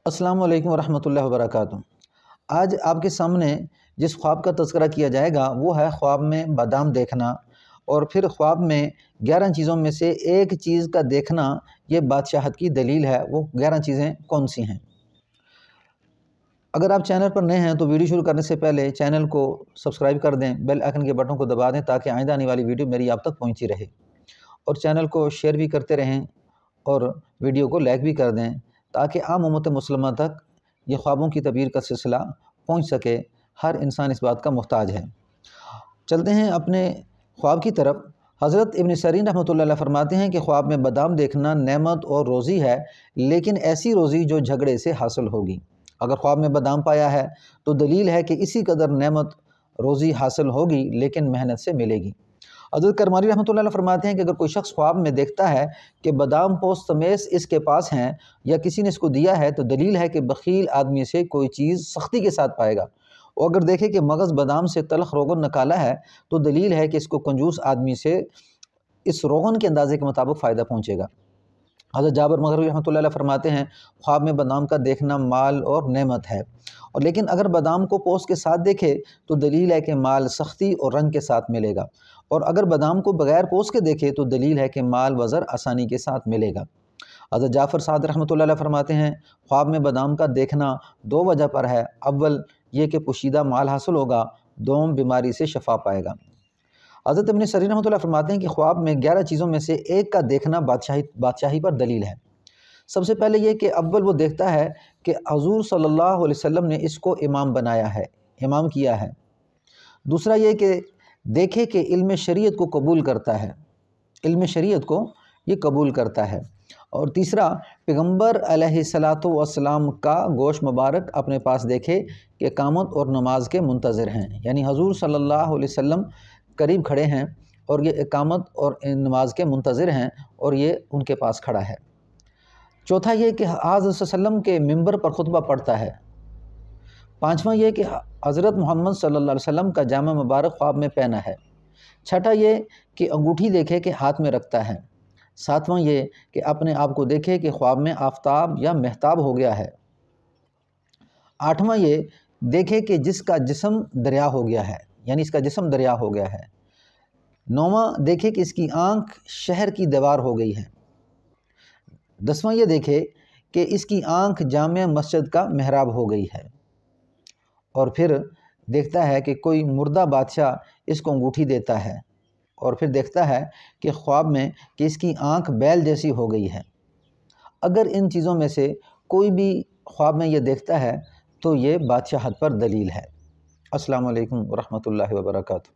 السلام علیکم ورحمۃ اللہ وبرکاتہ۔ آج آپ کے سامنے جس خواب کا تذکرہ کیا جائے گا وہ ہے خواب میں بادام دیکھنا، اور پھر خواب میں 11 چیزوں میں سے ایک چیز کا دیکھنا یہ بادشاہت کی دلیل ہے۔ وہ 11 چیزیں کون سی ہیں؟ اگر آپ چینل پر نئے ہیں تو ویڈیو شروع کرنے سے پہلے چینل کو سبسکرائب کر دیں، بیل آئیکن کے بٹن کو دبا دیں تاکہ آئندہ آنے والی ویڈیو میری آپ تک پہنچتی رہے، اور چینل کو شیئر بھی کرتے رہیں اور ویڈیو کو لائک بھی کر دیں تاکہ عام امت مسلمہ تک یہ خوابوں کی تعبیر کا سلسلہ پہنچ سکے۔ ہر انسان اس بات کا محتاج ہے۔ چلتے ہیں اپنے خواب کی طرف۔ حضرت ابن سیرین رحمۃ اللہ علیہ فرماتے ہیں کہ خواب میں بادام دیکھنا نعمت اور روزی ہے، لیکن ایسی روزی جو جھگڑے سے حاصل ہوگی۔ اگر خواب میں بادام پایا ہے تو دلیل ہے کہ اسی قدر نعمت روزی حاصل ہوگی، لیکن محنت سے ملے گی۔ حضرت کرمانی رحمۃ اللہ علیہ فرماتے ہیں کہ اگر کوئی شخص خواب میں دیکھتا ہے کہ بادام پوست سمیت اس کے پاس ہیں یا کسی نے اس کو دیا ہے تو دلیل ہے کہ بخیل آدمی سے کوئی چیز سختی کے ساتھ پائے گا، اور اگر دیکھے کہ مغز بادام سے تلخ روغن نکالا ہے تو دلیل ہے کہ اس کو کنجوس آدمی سے اس روغن کے اندازے کے مطابق فائدہ پہنچے گا۔ حضرت جابر مغربی رحمۃ اللہ علیہ فرماتے ہیں خواب میں بادام کا دیکھنا مال اور نعمت ہے، اور لیکن اگر بادام کو پوست کے ساتھ دیکھے تو دلیل ہے کہ مال سختی اور رنگ کے ساتھ ملے گا، اور اگر بادام کو بغیر پوست کے دیکھے تو دلیل ہے کہ مال و زر آسانی کے ساتھ ملے گا۔ حضرت جعفر صادق رحمۃ اللہ علیہ فرماتے ہیں خواب میں بادام کا دیکھنا 2 وجہ پر ہے۔ اول یہ کہ پوشیدہ مال حاصل ہوگا، دوم بیماری سے شفا پائے گا۔ حضرت ابن سیرین رحمۃ اللہ فرماتے ہیں کہ خواب میں 11 چیزوں میں سے ایک کا دیکھنا بادشاہی پر دلیل ہے۔ سب سے پہلے یہ کہ اول وہ دیکھتا ہے کہ حضور صلی اللہ علیہ وسلم نے اس کو امام بنایا ہے، امام کیا ہے۔ دوسرا یہ کہ دیکھے کہ علم شریعت کو قبول کرتا ہے، علم شریعت کو یہ قبول کرتا ہے۔ اور تیسرا پیغمبر علیہ الصلاۃ والسلام کا گوشت مبارک اپنے پاس دیکھے کہ اقامت اور نماز کے منتظر ہیں، یعنی حضور صلی اللہ علیہ وسلم قریب کھڑے ہیں اور یہ اقامت اور نماز کے منتظر ہیں اور یہ ان کے پاس کھڑا ہے۔ چوتھا یہ کہ حضرت صلی اللہ علیہ وسلم کے ممبر پر خطبہ پڑھتا ہے۔ پانچواں یہ کہ حضرت محمد صلی اللہ علیہ وسلم کا جامہ مبارک خواب میں پہنا ہے۔ چھٹا یہ کہ انگوٹھی دیکھے کہ ہاتھ میں رکھتا ہے۔ ساتواں یہ کہ اپنے آپ کو دیکھے کہ خواب میں آفتاب یا مہتاب ہو گیا ہے۔ آٹھواں یہ دیکھے کہ جس کا جسم دریا ہو گیا ہے، یعنی اس کا جسم دریا ہو گیا ہے۔ نوواں دیکھے کہ اس کی آنکھ شہر کی دیوار ہو گئی ہے۔ 10واں یہ دیکھے کہ اس کی آنکھ جامع مسجد کا محراب ہو گئی ہے۔ اور پھر دیکھتا ہے کہ کوئی مردہ بادشاہ اس کو انگوٹھی دیتا ہے، اور پھر دیکھتا ہے کہ خواب میں کہ اس کی آنکھ بیل جیسی ہو گئی ہے۔ اگر ان چیزوں میں سے کوئی بھی خواب میں یہ دیکھتا ہے تو یہ بادشاہت پر دلیل ہے۔ السلام علیکم ورحمۃ اللہ وبرکاتہ۔